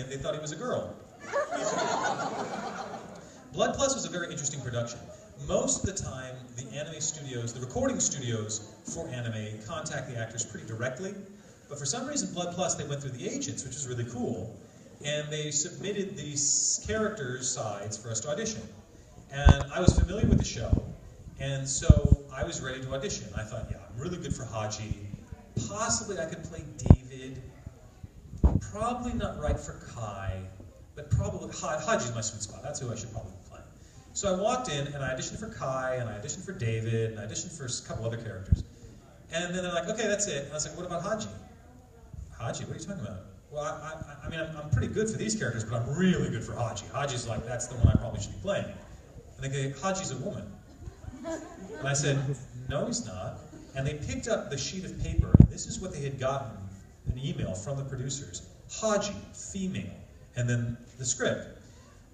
him, they thought he was a girl. Blood Plus was a very interesting production. Most of the time, the anime studios, the recording studios for anime, contact the actors pretty directly. But for some reason, Blood Plus, they went through the agents, which is really cool. And they submitted these characters' sides for us to audition. And I was familiar with the show, and so I was ready to audition. I thought, yeah, I'm really good for Haji. Possibly I could play David. Probably not right for Kai, but probably Haji's my sweet spot. That's who I should probably play. So I walked in and I auditioned for Kai, and I auditioned for David, and I auditioned for a couple other characters. And then they're like, okay, that's it. And I was like, what about Haji? Haji, what are you talking about? Well, I mean, I'm pretty good for these characters, but I'm really good for Haji. Haji's like, that's the one I probably should be playing. And they go, Haji's a woman. And I said, no, he's not. And they picked up the sheet of paper, and this is what they had gotten, an email from the producers. Haji, female, and then the script.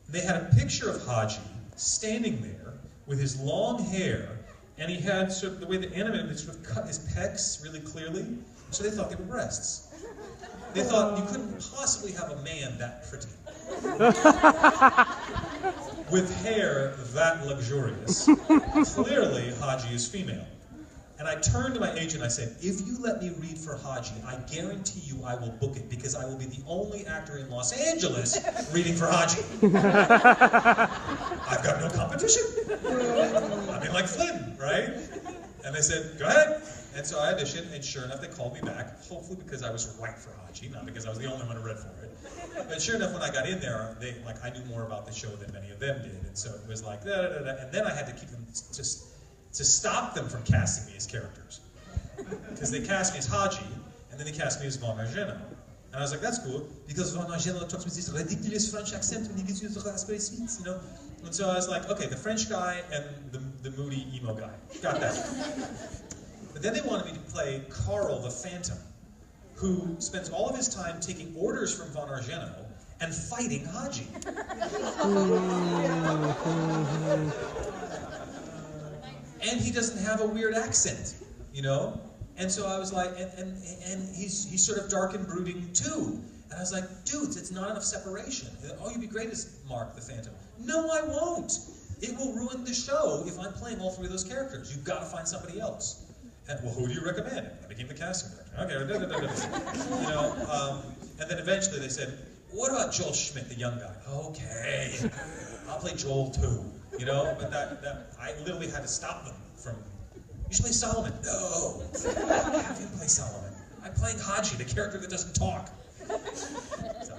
They had a picture of Haji standing there with his long hair, and he had sort of the way the animator sort of cut his pecs really clearly, so they thought they were breasts. They thought you couldn't possibly have a man that pretty. With hair that luxurious. Clearly, Haji is female. And I turned to my agent and I said, if you let me read for Haji, I guarantee you I will book it, because I will be the only actor in Los Angeles reading for Haji. I've got no competition. I mean, like Flynn, right? And they said, go ahead. And so I auditioned, and sure enough, they called me back, hopefully because I was right for Haji, not because I was the only one who read for it. But sure enough, when I got in there, I knew more about the show than many of them did, and so it was like, da, da, da, da. And then I had to keep them, to stop them from casting me as characters. Because they cast me as Haji, and then they cast me as Von Argento. And I was like, that's cool, because Von Argento talks with this ridiculous French accent when he gets used to raspberry sweets, you know? And so I was like, okay, the French guy and the moody emo guy. Got that. But then they wanted me to play Carl the Phantom, who spends all of his time taking orders from Von Argento and fighting Haji. And he doesn't have a weird accent, you know? And so I was like, and he's sort of dark and brooding too. And I was like, dudes, it's not enough separation. Oh, you'd be great as Mark the Phantom. No, I won't. It will ruin the show if I'm playing all three of those characters. You've got to find somebody else. And, well, who do you recommend? I became the casting director. Okay, you know, and then eventually they said, what about Joel Schmidt, the young guy? Okay, I'll play Joel too, you know? But that I literally had to stop them from, you should play Solomon. No, have him play Solomon. I'm playing Haji, the character that doesn't talk. So